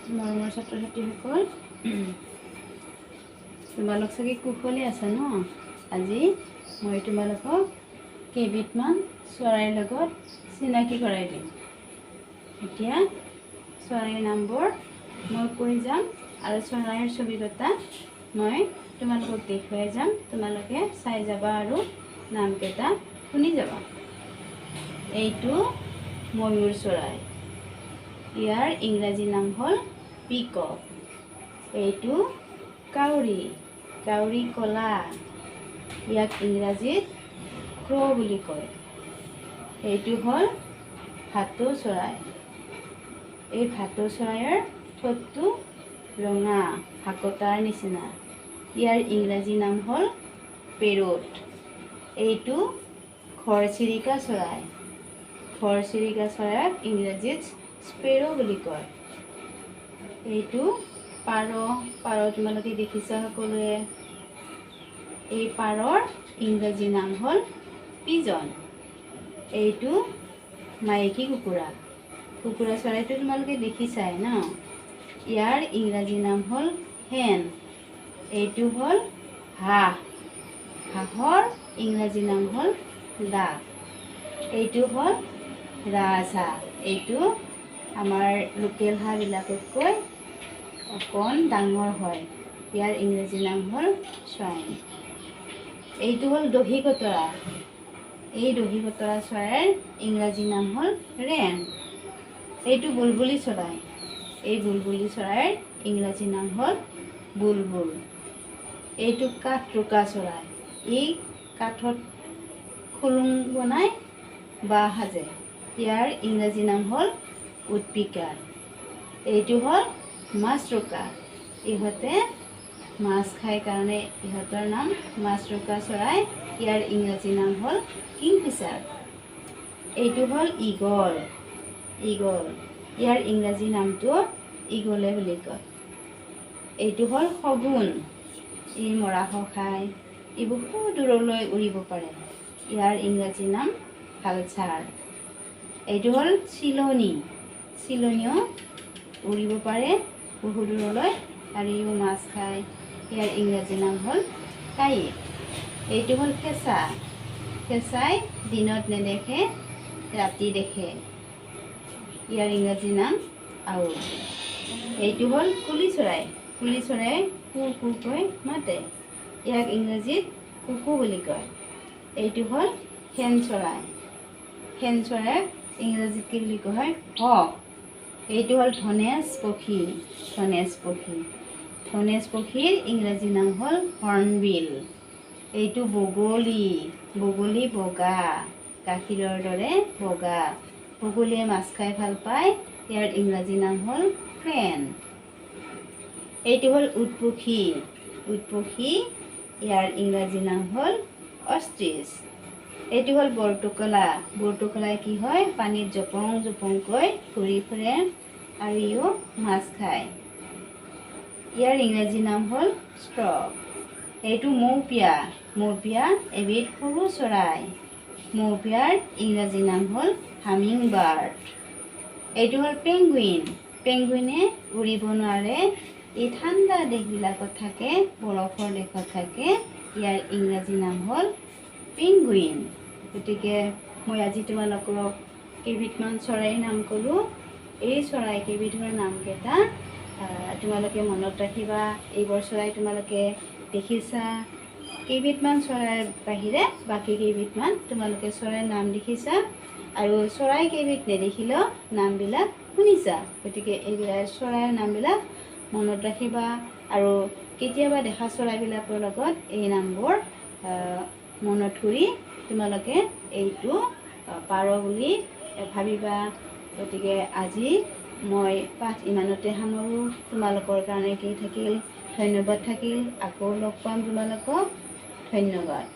মৰমৰ ছাত্ৰ ছাত্ৰীসকল, তোমালোক চাগে কুশলে আছা ন? আজি মই তোমালোকক কেইবিধমান চৰাইৰ লগত চিনাকি কৰাই দিম। এতিয়া চৰাইৰ নামবোৰ মই কৈ যাম আৰু চৰাইৰ ছবিকেইটা মই তোমালোকক দেখুৱাই যাম। তোমালোকে চাই যাবা আৰু নামকেইটা শুনি যাবা। এইটো ময়ূৰ চৰাই, ইয়াৰ ইংৰাজী নাম হ'ল পিকক। এইটো কাউৰী, কাউৰী কলা, ইয়াক ইংৰাজীত ক্ৰ বুলি কয়। এইটো হ'ল ভাটৌ চৰাই, এই ভাটৌ চৰাইৰ ঠোঁটটো ৰঙা হাকোটাৰ নিচিনা, ইয়াৰ ইংৰাজী নাম হ'ল পেৰট। এইটো ঘৰচিৰিকা চৰাই, ঘৰচিৰিকা চৰাইক ইংৰাজীত স্পেৰ' বুলি কয়। এইটো পাৰ, পাৰ তোমালোকে দেখিছা সকলোৱে। এই পাৰৰ ইংৰাজী নাম হ'ল পিজন। এইটো মাইকী কুকুৰা, কুকুৰা চৰাইটো তোমালোকে দেখিছাই ন? ইয়াৰ ইংৰাজী নাম হ'ল হেন। এইটো হ'ল হাঁহ, হাঁহৰ ইংৰাজী নাম হ'ল ডাক। এইটো হ'ল ৰাজহাঁহ, এইটো আমাৰ লোকেল হাঁহবিলাকতকৈ অকণ ডাঙৰ হয়, ইয়াৰ ইংৰাজী নাম হ'ল চোৱাইন। এইটো হ'ল দহি কতৰা, এই দহি কতৰা চৰাইৰ ইংৰাজী নাম হ'ল ৰেন। এইটো বুলবুলি চৰাই, এই বুলবুলি চৰাইৰ ইংৰাজী নাম হ'ল বুলবুল। এইটো কাঠৰোকা চৰাই, ই কাঠত খুলুং বনাই বাঁহ সাজে, ইয়াৰ ইংৰাজী নাম হ'ল উডপিকাৰ। এইটো হ'ল মাছৰোকা, ইহঁতে মাছ খায় কাৰণে ইহঁতৰ নাম মাছৰোকা চৰাই, ইয়াৰ ইংৰাজী নাম হ'ল কিংফিছাৰ। এইটো হ'ল ঈগল, ঈগল, ইয়াৰ ইংৰাজী নামটো ঈগলে বুলি কয়। এইটো হ'ল শগুন, ই মৰাশ খায়, ই বহু দূৰলৈ উৰিব পাৰে, ইয়াৰ ইংৰাজী নাম ভালচাৰ। এইটো হ'ল চিলনী, চিলনীও উৰিব পাৰে বহু দূৰলৈ আৰু ইও মাছ খায়, ইয়াৰ ইংৰাজী নাম হ'ল কাইট। এইটো হ'ল ফেঁচা, ফেঁচাই দিনত নেদেখে ৰাতি দেখে, ইয়াৰ ইংৰাজী নাম আউল। এইটো হ'ল কুলি চৰাই, কুলি চৰাই কু কুকৈ মাতে, ইয়াক ইংৰাজীত কুকু বুলি কয়। এইটো হ'ল শেন চৰাই, শেন চৰাইক ইংৰাজীত কি বুলি কোৱা হয়? হক। এইটো হ'ল ধনেশ পক্ষী, ধনেশ পক্ষী, ধনেশ পক্ষীৰ ইংৰাজী নাম হ'ল হৰ্ণবিল। এইটো বগলী, বগলী বগা, গাখীৰৰ দৰে বগা, বগলীয়ে মাছ খাই ভাল পায়, ইয়াৰ ইংৰাজী নাম হ'ল ক্ৰেন। এইটো হ'ল উট পক্ষী, উট পক্ষী, ইয়াৰ ইংৰাজী নাম হ'ল অষ্ট্ৰিচ। এইটো হ'ল বৰটোকোলা, বৰটোকোলাই কি হয়? পানীত জপং জপংকৈ ঘূৰি ফুৰে আৰু ইও মাছ খায়, ইয়াৰ ইংৰাজী নাম হ'ল ষ্ট্ৰক। এইটো মৌপিয়া, মৌপিয়া এবিধ সৰু চৰাই, মৌপিয়াৰ ইংৰাজী নাম হ'ল হামিং বাৰ্ড। এইটো হ'ল পেংগুইন, পেংগুইনে উৰিব নোৱাৰে, ই ঠাণ্ডা দেশবিলাকত থাকে, বৰফৰ দেশত থাকে, ইয়াৰ ইংৰাজী নাম হ'ল পেংগুইন। গতিকে মই আজি তোমালোকক কেইবিধমান চৰাইৰ নাম ক'লোঁ। এই চৰাই কেইবিধৰ নামকেইটা তোমালোকে মনত ৰাখিবা। এইবোৰ চৰাই তোমালোকে দেখিছা, কেইবিধমান চৰাইৰ বাহিৰে বাকী কেইবিধমান তোমালোকে চৰাইৰ নাম দেখিছা আৰু চৰাই কেইবিধ নেদেখিলেও নামবিলাক শুনিছা। গতিকে এইবিলাক চৰাইৰ নামবিলাক মনত ৰাখিবা আৰু কেতিয়াবা দেখা চৰাইবিলাকৰ লগত এই নামবোৰ মনত কৰি তোমালোকে এইটো পাৰ বুলি ভাবিবা। গতিকে আজি মই পাঠ ইমানতে সামৰোঁ। তোমালোকৰ কাৰণে কি থাকিল? ধন্যবাদ থাকিল। আকৌ লগ পাম তোমালোকক। ধন্যবাদ।